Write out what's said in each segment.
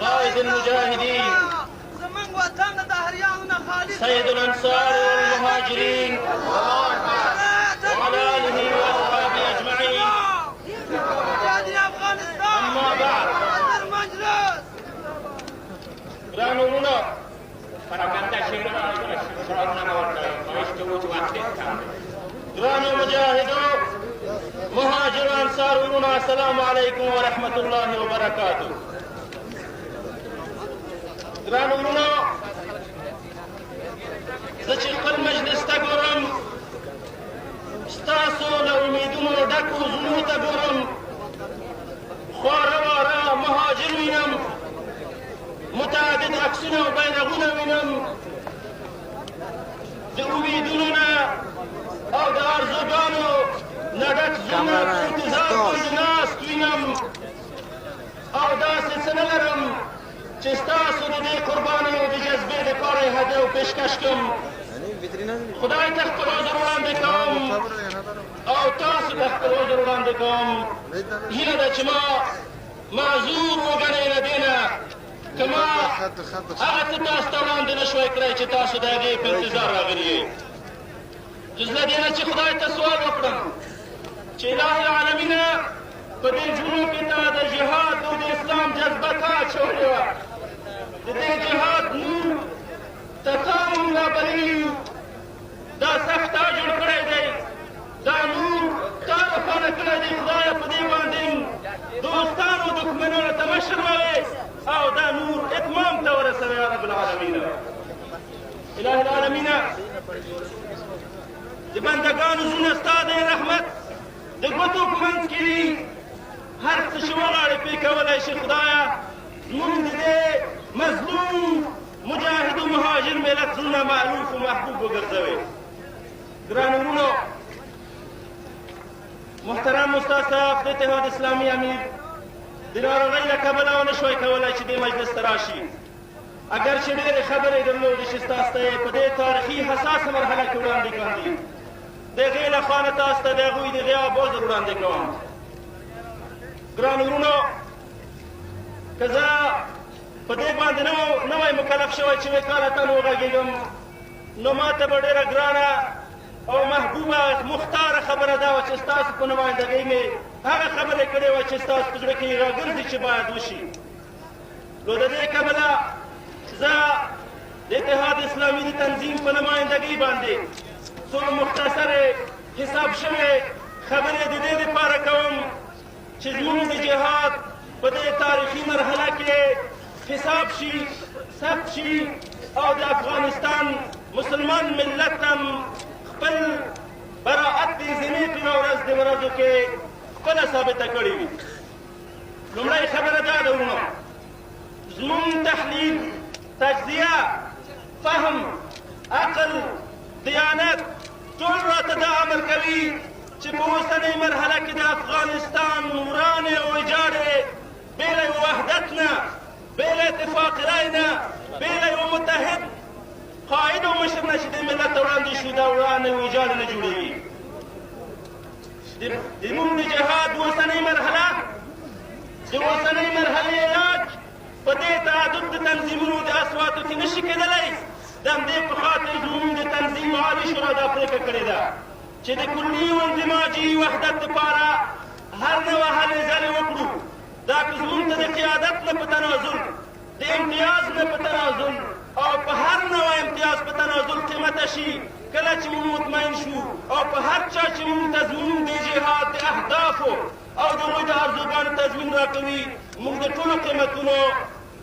قائد المجاهدين سيد الأنصار والمهاجرين وعلى آله وأصحابه أجمعين. أما بعد رانونا رانو مجاهدو مهاجر أنصارنا السلام عليكم ورحمة الله وبركاته. رانونا زه چې خپل مجلس ته ګورم ستاسو له امیدونو ډکو زړونو ته ګورم خواره واره مهاجر وینم متعدد عکسونه او بیرغونه وینم د امیدونو نه او د ارزوګانو نه ډک زړونه په انتظار باندې ناست وینم او داسې څه نه لرم چې ستاسو د دې قربانیو د جذبې دپاره یې هدیه او پیشکش کړم. خدای ته خپل عذر وړاندې کوم او تاسو ته خپل عذر وړاندې کوم. هیله ده چې ما معذور وګڼئ له دې نه که ما هغه څه تاسو ته وړاندې نه شوی کړی چې تاسو د هغې په انتظار راغلي یئ. جز له دې نه چې خدای ته سوال وکړم چې اله العالمینه په دې جنوب کې تا د جهاد او د اسلام جذبه تا اچولې وه. د دې جهاد نور ته تا موږ رابللي یو. دا سخت تا جوړ کړی دی. دا نور تا روښانه کړی دی. خدایه په دې باندې دوستانو دښمنانو ته مه شرموې او دا نور اتمام ته ورسوې یا رب العالمینه. اله العالمینه د بندګانو زړونه ستا د رحمت د ګوتو په منځ کې دي. هر څه چې وغواړې پرې کولی شي. خدایه زموږ د دې مظلوم مجاهد و مهاجر ملت زړونه مألوف و محبوب وګرځوئ. ګرانو وروڼو محترم استاد صاحب د اتحاد اسلامي امیر د ناروغۍ له کبله ونه شوی کولی چې دې مجلس ته راشي. اگر چې ډېرې خبرې درلودې چې ستاسو ته یې په دې تاریخي حساسه مرحله کې وړاندې کاندي د هغې له خوا نه تاسو ته د هغوی د غیاب عذر وړاندې کوم. ګرانو وروڼو که زه په دې باندې نه وای مکلف شوی چې وکالتاً وغږېږم نو ما ته به ډېره ګرانه او محبوبه مختاره خبره دا وه چې ستاسو په نمایندګۍ مې هغه خبرې کړې وه چې ستاسو په زړه کې راګرځي چې باید وشي. نو د دې کبله زه د اتحاد اسلامي د تنظیم په نمایندګۍ باندې څو مختصرې حساب شوې خبرې د دې دپاره کوم چې زموږ د جهاد په دې تاریخي مرحله کې حساب شي ثبت شي او د افغانستان مسلمان ملت هم خپل براعت د ذمې په یوه ورځ د ورځو کې خپله ثابته کړې وي. لومړی خبره دا ده وروڼو زموږ تحلیل تجزیه فهم عقل دیانت ټول راته دا امر کوي چې په اوسنۍ مرحله کې د افغانستان ورانې او ویجاړې بې له یو وحدت نه بې له اتفاق رای نه بې له یو متحد قائد او مشر نه چې دې ملت ته وړاندې شو دا ورانې او ویجاړې نه جوړېږي. زموږ د جهاد اوسنۍ مرحله د اوسنۍ مرحلې علاج په دې تعدد د تنظیمونو د اسواتو کې نشي کېدلی. د همدې په خاطر زموږ د تنظیم عالي شورا دا پرېکړه کړې ده چې د کلي و انضماجي وحدت دپاره هر نوع هلې ځلې وکړو. دا که زموږ ته د قیادت نه په تنازل د امتیاز نه په تنازل او په هر نوع امتیاز په تنازل قیمته شي کله چې موږ مطمئن شو او په هر چا چې موږ ته زموږ د جهاد د اهدافو او د هغوی د ارزوګانو تضمین راکوي موږ د ټولو قیمتونو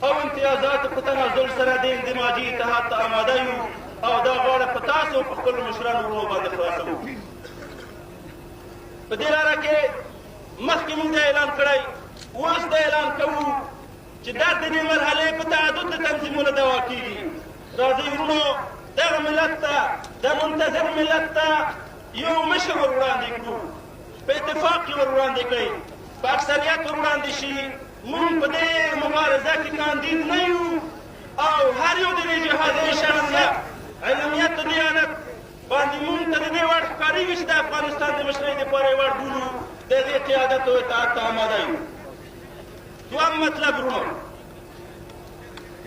او امتیازاتو په تنازل سره د انضماجي اتحاد ته آماده یو او دا غواړه په تاسو او په خپلو مشرانو وروڼو باندې خلاصوو. په دې لاره کې مخکې موږ دا اعلان کړی اوس دا اعلان کوو چې دا د دې مرحلې په تعدد د تنظیمونو دوا کېږي. راځئ وروڼو دغه ملت ته د منتظر ملت ته یو مشر ور وړاندې کړو. په اتفاق کې ور وړاندې کړئ په اکثریت ور وړاندې شي. موږ په دې مبارزه کې کاندید نه یو او هر یو د دې جهادي شخصیت علمیت او دیانت باندې موږ ته د دې وړ ښکارېږي چې د افغانستان د مشرۍ دپاره یې وړ بولو د هغې قیادت او اطاعت ته آماده یو. دویم مطلب وروڼو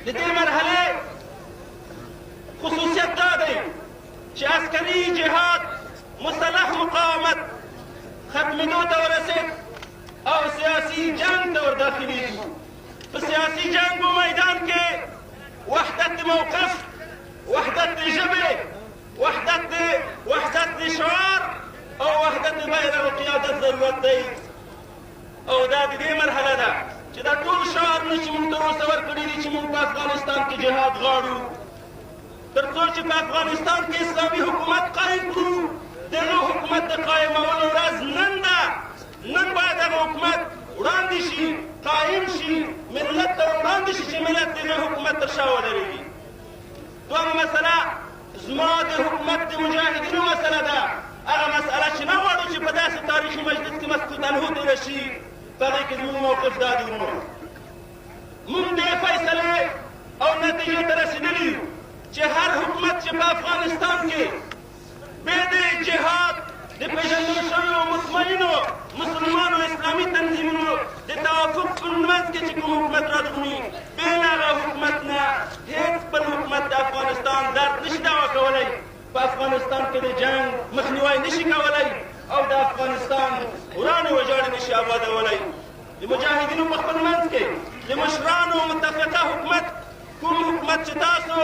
د دې مرحلې خصوصیت دا دی چې عسکري جهاد مسلح مقاومت ختمېدو ته ورسېد او سیاسي جنګ ته ورداخلېږي. په سیاسي جنګ و میدان کې وحدت د موقف، وحدت د ژبې، وحدت د شعار او وحدت د بیرغ و قیادت ضرورت دی. او دا د دې مرحله ده چې دا ټول شعارونه چې موږ تر اوسه ورکړي دي چې موږ په افغانستان کې جهاد غواړو، تر څو چې په افغانستان کې اسلامي حکومت قایم کړو، دغه حکومت د قایمولو ورځ نن ده. نن باید هغه حکومت وړاندې شي، قایم شي، ملت ته وړاندې شي چې ملت دغه حکومت تر شا ودرېږي. دویمه مسله زما د حکومت د مجاهدینو مسله ده. هغه مسله چې نه غواړو چې په داسې تاریخي مجلس کې مسکوت عنه تېره شي، په هغې کې زموږ موقف دا دی وروڼو. موږ دې فیصلې او نتیجې ته رسېدلي یو چې هر حکومت چې په افغانستان کې بې د جهاد د پېژندل شویو مطمئنو مسلمانو اسلامي تنظیمونو د توافق په منځ کې چې کوم حکومت رادرومي، بې له هغه حکومت نه هېڅ بل حکومت د افغانستان درد نشي دعوه کولی، په افغانستان کې د جنګ مخنیوی نشي کولی او د افغانستان ورانې ویجاړې نشي آبادولی. د مجاهدینو په خپل منځ کې د مشرانو متفقه حکومت، کوم حکومت چې تاسو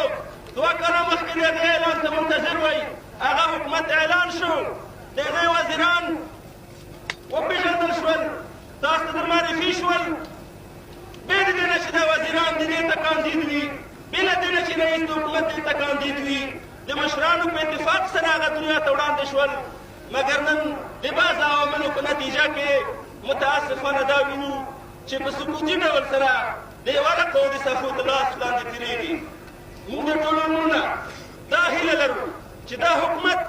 2 کاله مخکې د هغې اعلان ته منتظر وئ، هغه حکومت اعلان شو، د هغې وزیران وپېژندل شول، تاسو ته در معرفي شول. بې د دې نه چې دا وزیران د دې ته کاندید وي، بې له دې نه چې رئیس د حکومت دې ته کاندید وي، د مشرانو په اتفاق سره هغه دنیا ته وړاندې شول. مګر نن د بعض عواملو په نتیجه کې متاسفانه دا وینو چې په سکوتي ډول سره د ورقو د صفو د لاس لاندې تېرېږي. موږ د ټولو وروڼه دا هیله لرو چې دا حکومت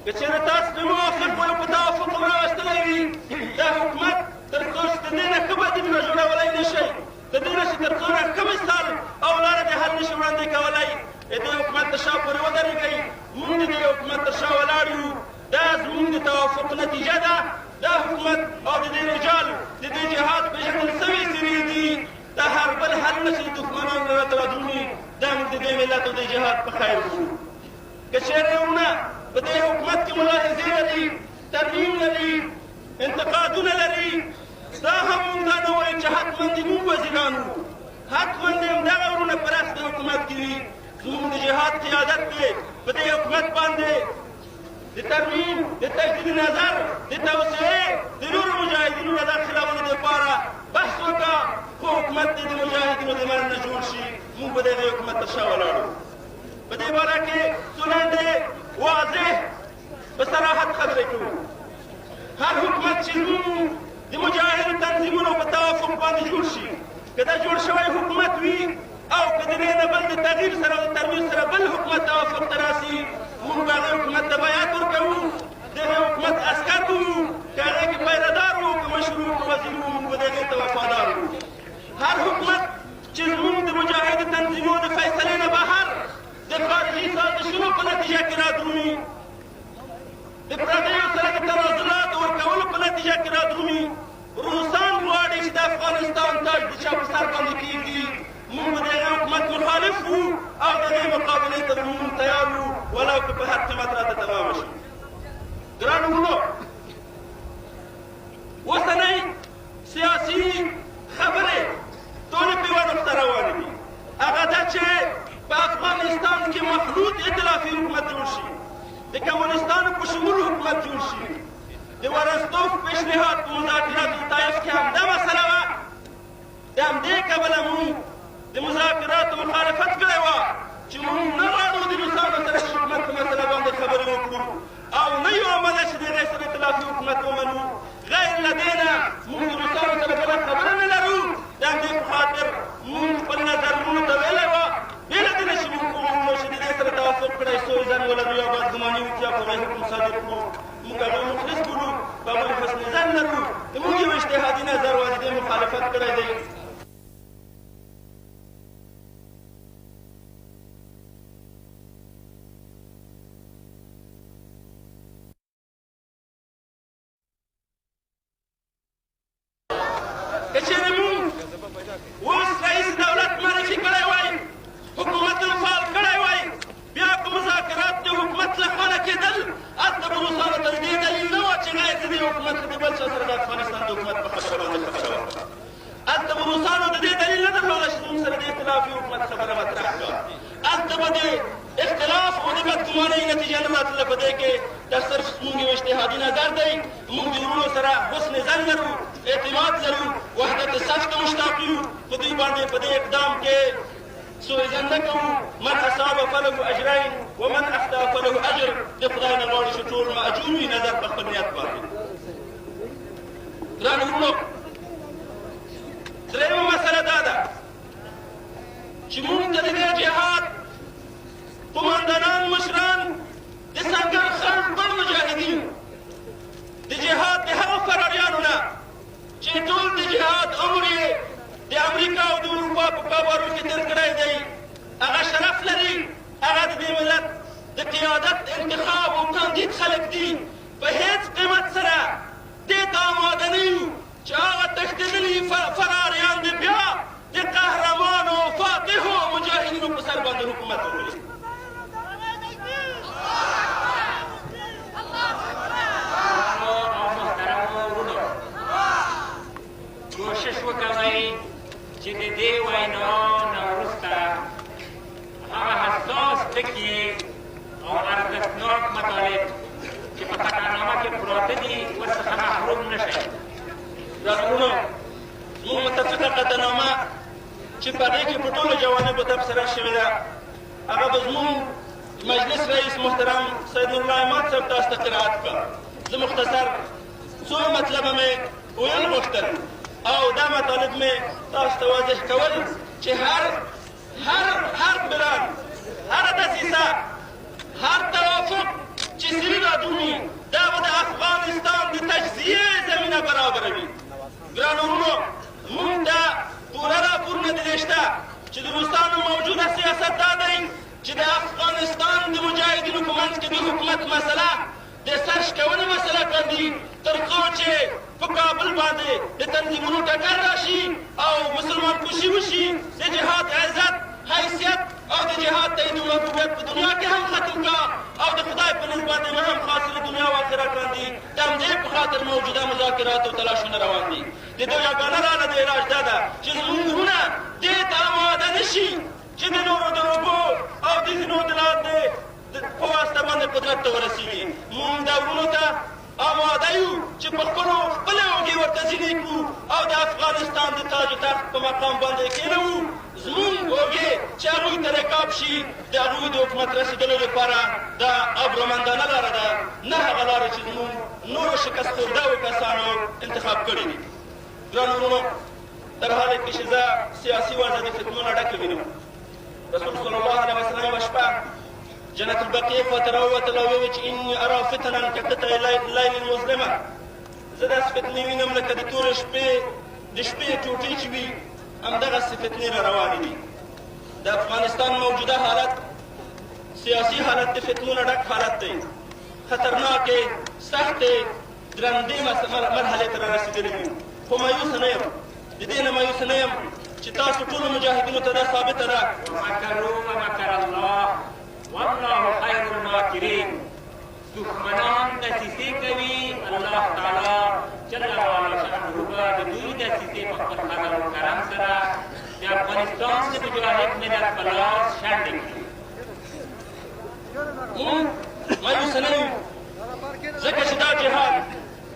که چېرې تاسو پرې موافق وئ او په توافق هم راوستلی وي، دا حکومت تر څو چې د دې نه ښه بدیلونه جوړولی نه شئ، د دې نه چې تر څو نه ښه مثال او لاره د حل نشي وړاندې کولی، د دې حکومت تر شا پورې ودرېږئ. موږ د دې حکومت تر شا ولاړ یو. دا زموږ د توافق نتیجه ده. دا حکومت او د دې رجال د دې جهاد پېژندل سوي څېرې دي. دا هر بل حل نه چې د دښمنانو راته رادرومي، دا موږ د دې ملت او د جهاد په خیر وکړو. که چېرې وروڼه په دې حکومت کې ملاحظې لري، ترمیم لري، انتقادونه لري، دا هم موږ دا نه وایو چې حتما د موږ وزیران وو، حتما د همدغه وروڼه په رأس د حکومت کې وي. زموږ د جهاد قیادت دی په دې حکومت باندې د ترمیم، د تجدید نظر، د توسعې د نورو مجاهدینو د خلافونو دپاره بحث وکړه، خو حکومت دې د مجاهدینو د منځ نه جوړ شي. موږ به د هغې حکومت تر شا ولاړ یو. په دې باره کې څو لنډې واضح په صراحت خبرې کوو. هر حکومت چې زموږ د مجاهدو تنظیمونو په توافق باندې جوړ شي، که دا جوړ شوی حکومت وي او که د دې نه بل د تغییر سره او د ترویج سره بل حکومت توافق ته راسي، موږ به هغې حکومت ته بیعت ورکوو، د هغې حکومت عسکر به وو، که هغې کې پیردار وو، که مشر وو، که وزیر وو، موږ به د هغې ته وفادار وو. هر حکومت چې زموږ د مجاهدو تنظیمونو د فیصلې نه بهر د خارجي سازشونو په نتیجه کې رادرومي، د پردیو سره د تنازلاتو ورکولو په نتیجه کې رادرومي، روسان غواړي چې د افغانستان تاج د چا په سر باندې کېږدي، موږ به د هغې حکومت مخالف وو او د هغې مقابلې ته به موږ تیار وو، ولو که په هر قیمت راته تمامه شي. ګرانو وروڼو، اوسنۍ سیاسي خبرې ټولې په یوه نقطه روانې دي. هغه دا چې په افغانستان کې مخلوط ائتلافي حکومت جوړ شي، د کمونستانو په شمول حکومت جوړ شي. د ورستوف پیشنهاد په مذاکراتو طایف کې همدا مسله وه. د همدې کبله موږ د مذاکراتو مخالفت کړی وه چې موږ نه غواړو د روسانو سره د حکومت په مسله باندې خبرې وکړو او نه یو عمله چې د هغې سره ائتلافي حکومت ومنو. غیر له دې نه موږ د روسانو سره بله خبره نه لرو. د همدې په خاطر موږ خپل نظرونو ته ویلی وه، بې له دې نه چې موږ وغواړو چې د دې سره توافق کړی سوی ځان ولرو یا بدګماني وکړو یا په هغې حکم صادر کړو. موږ هغوی مخلص بولو، په هغوی حسن ظن لرو. د موږ یو اجتهادي نظر وه، د دې مخالفت کړی دی. که چېرې موږ اوس رئیس دولت معرفي کړی وای انحرافي حکومت خبره مطرح کړه. هلته به د اختلاف او د بدګمانۍ نتیجه نه راتله. په دې کې دا صرف زموږ یو اجتهادي نظر دی. موږ د وروڼو سره حسن ظن لرو، اعتماد لرو، وحدت صف ته مشتاق یو. په دوی باندې په دې اقدام کې سوء ظن نه کوو. من اصاب فله اجرین ومن اخطا فله اجر. د خدای نه غواړو چې ټول مأجور وي نظر په خپل نیت باندې. ګرانو وروڼو، درېیمه مسله دا ده چې موږ ته د دې جهاد قماندانان، مشران، د سنګر خلک، بل مجاهدین، د جهاد د هغه فراریانو نه چې ټول د جهاد عمر یې د امریکا او د اروپا په کابارو کې تېر کړی دی، هغه شرف لري، هغه د دې ملت د قیادت انتخاب او کاندید خلک دي. په هېڅ قیمت سره دې ته آماده نه یو چې هغه تښتېدلي فراریان دې بیا د قهرمانو، فاتحو مجاهدینو په سر باندې حکومت وکړي. کوشش وکړئ چې د دې ویناو نه وروسته هغه حساس ټکي او ارزښتناک مطالب چې په قطعنامه کې پراته دي ورڅخه محروم نه شئ. ګرانو، زموږ متفقه قطعنامه چې په هغې کې په ټولو جوانبو تبصره شوې ده، هغه به زموږ مجلس رئیس محترم سید نورالله احمد صاحب تاسو ته قرائت کړه. زه مختصر څو مطلبه مې ویل غوښتل او دا مطالب مې تاسو ته واضح کول چې هر پلان، هره دسیسه، هر توافق چې سري رادرومي دا به د افغانستان د تجزیې زمینه برابروي. ګرانو وروڼو، موږ ته پوره راپورونه د دې شته چې د روسانو موجوده سیاست دا دی چې د افغانستان د مجاهدینو په منځ کې د حکومت مسله د سرشکونې مسله کاندي تر څو چې په کابل باندې د تنظیمونو ټکر راشي او مسلمان کشي وشي، د جهاد عزت، حیثیت او د جهاد تایید محبوبیت په دنیا کې هم ختم کا او د خدای په نزد باندې هم حاصل دنیا او آخرت کاندي. د همدې په خاطر موجوده مذاکرات او تلاشونه روان دي. د دوی یګانه لاره د علاج دا ده چې زموږ وروڼه دې ته آماده نه شي چې د نورو د اوبو او د ځینو د لاندې په واسطه باندې قدرت ته ورسېږي. موږ دا وروڼو ته آماده یو چې په خپلې اوږې ورته ځینې کړو او د افغانستان د تاج و تخت په مقام باندې کېنوو. زموږ اوږې چې هغوی ته رکاب شي د هغوی د حکومت رسېدلو لپاره دا ابرومندانه لاره ده، نه هغه لاره چې زموږ نورو شکست خوردهو کسانو انتخاب کړي دي. ګرانو وروڼو، در حال کې چې زه سیاسي وضع د فتنو نه ډکه وینم، رسول صلی الله علیه وسلم یوه شپه جنت البقیع خواته راووتل او ویې چې اني ارا فتنا کقطع لیل مظلمه. زه داسې فتنې وینم لکه د تورې شپې د شپې ټوټې چې وي، همدغسې فتنې را روانې دي. د افغانستان موجوده حالت، سیاسي حالت د فتنو نه ډک حالت دی. خطرناکې، سختې، درندې مرحلې ته را رسېدلي یو. خو مایوسه نه یم، د دې نه مایوسه نه یم چې تاسو ټولو مجاهدینو ته دا ثابته ده ومکروا ومکر الله والله خیر الماکرین. دښمنان دسیسې کوي، الله تعالی جل وعلا شأنه به د دوی دسیسې په خپل فضل و کرم سره د افغانستان د مجاهد ملت په لاس شنډې کړي. موږ مایوسه نه یو ځکه چې دا جهاد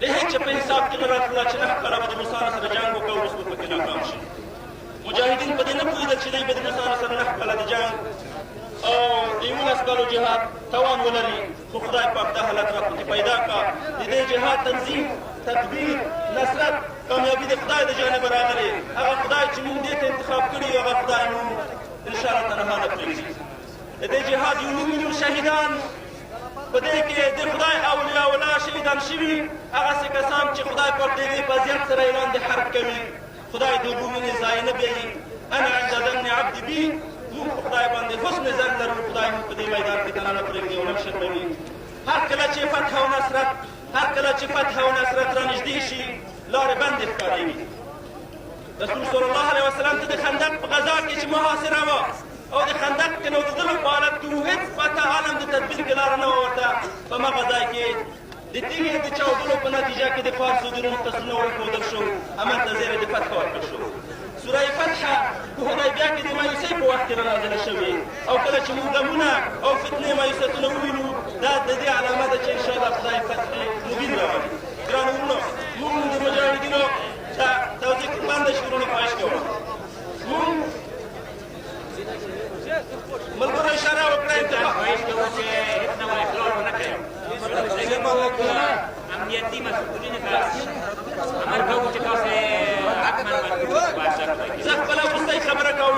د هېڅ چا په حساب کې نه راتله چې 9 کاله به د روسانو سره جنګ وکړو او اوس به پکې ناکام شي. مجاهدین په دې نه پوهېدل چې دوی به د روسانو سره 9 کاله د جنګ او د 11 کالو جهاد توان ولري. خو خدای پاک دا حالت را پکې پیدا کړه. د دې جهاد تنظیم، تدبیر، نصرت، کامیابي د خدای د جانبه راغلې. هغه خدای چې موږ دې ته انتخاب کړي یو، هغه خدای موږ انشاءالله تعالی نه پرېږدي. د دې جهاد 1 میلیون شهیدان په دې کې د خدای اولیاء الله شهیدان شوي، هغسې کسان چې خدای پاک د دې په اذیت سره اعلان د حرب کوي. خدای د اوبو مینې ضایع نه بیایي. انا عند ظن عبدي بي. موږ په خدای باندې حسن ظن لرو. خدای موږ په دې میدان کې دننه پرېږدي او نه شرموي. هر کله چې فتح او نصرت را نږدې شي، لارې بندې ښکارېږي. رسول صلی الله علیه وسلم ته د خندق په غزا کې چې محاصره وه او د خندق کې نودېدلو په حالت کې هېڅ فتح عالم د تدبیر کې لاره نه وه ورته. په همغه ځای کې د تیږې د چاودلو په نتیجه کې د فارس د روم قصرونه ورښودل شو، هملته زیری د فتح ورکړل شو. سوره فتحه په حدیبیه کې د مایوسۍ په وخت کې رانازله شوې او کله چې موږ غمونه او فتنې مایوسیتونه ووینو دا د دې علامه ده چې انشاءالله خدای فتح مبین راولي. ګرانو وروڼو، موږ د مجاهدینو دا توضیح باندې شعرونه خواهش کوم. موږ ملګرو اشاره وکړه انتخاب خواهش کوو چې هېڅ ډول اخلال ونه کوي. امنیتي مسؤلینو ته امر کوو چې تاسې حتما بادشاه کړئ. زه خپله وروستۍ خبره کوم.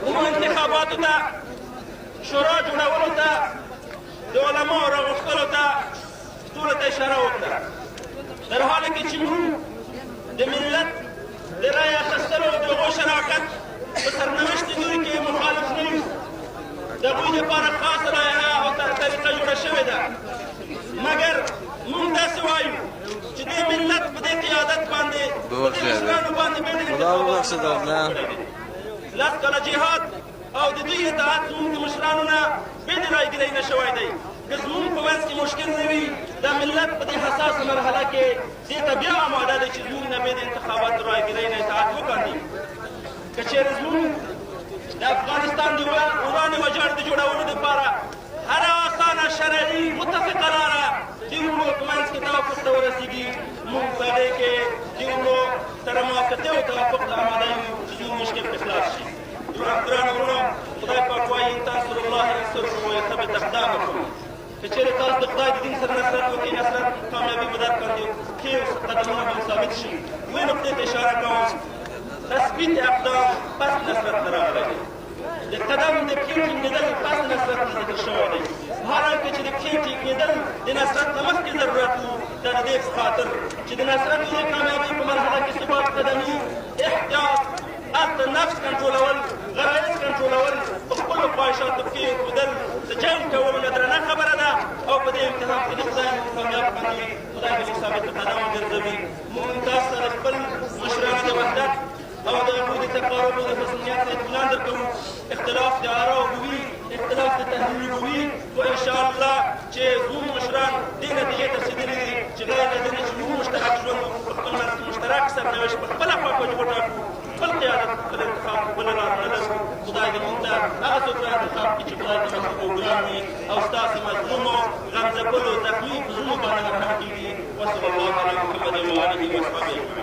موږ انتخاباتو ته، شورا جوړولو ته، د علماو راغوښتلو ته ټولو ته اشاره وکړه. در حاله کې چې موږ د ملت د رایې اخیستلو د هغو شراکت په سرنوشت لوري کې مخالف نه یو. د هغوی لپاره خاصه رایحه او طریقه جوړه شوې ده، مګر موږ داسې وایو چې دې ملت په دې قیادت باندې په دې مشرانو باندې بې د انتخاباتو لس کاله جهاد او د دوی اطاعت زموږ د مشرانو نه بې د رایګیرۍ نه شوی دی. که زموږ په منځ کې مشکل نه وي، دا ملت په دې حساسه مرحله کې دې ته بیا آماده دی چې زموږ نه بې د انتخاباتو رایګیرۍ نه اطاعت وکاندي. که چېرې زموږ د افغانستان د ورانې وجاړ د جوړولو دپاره هره اسانه شرعي متفقه لاره د وروڼو په منځ کې توافق ته ورسېږي، موږ په دې کې د وروڼو سره موافقې او توافق ته آماده یو چې زموږ مشکل پرې خلاص شي. ګرانو وروڼو، خدای پاک وایي ان تنصروا الله ینصرکم ویثبت اقدامکم. که چېرې تاسو د خدای د دین سره نصرت وکړئ، نصرت کامیابي به درکړي، ښې قدمونه به ثابت شي. یوې نقطې ته اشاره کوم. تثبیت اقدام پس نصرت نه راغلی دی. د قدم د پښې ټینګېدل پس نصرت نه ذکر شوی دی. هر حال کې چې د پښې ټینګېدل د نصرت نه مخکې ضرورت و، دا د دې په خاطر چې د نصرت د کامیابۍ په مرحله کې ثبات قدمي، احتیاط، هلته نفس کنټرولول، غرایز کنټرولول، په خپلو خواهشاتو پښې ښودل د جنګ کولو نه درنه خبره ده او په دې امتحان کې د خدای کامیاب باندې خدای به مو ثابت قدم وګرځوي. موږ تاسو ته د خپل مشرانو د وحدت او د هغوی د تقارب او د حسنیت اطمینان درکوو. اختلاف د آراو به وي، اختلاف د تحلیل به وي، خو انشاءالله چې زموږ مشران دې نتیجې ته رسېدلي دي چې غیر له دې نه چې موږ مشترک ژوند په خپل منځ کې مشترک سرنوشت په خپله خواکوج وټاکو، خپل قیادت خپل انتخاب خپله لاره نه لرو. خدای دې موږ ته هغه څوک را انتخاب کړي چې خدای ته محبوب او ګران وي او ستاسې مظلومو، غمځپلو، زخمي زړونو باندې مرحم کېږي. وصلی الله علی محمد وآله وصحبه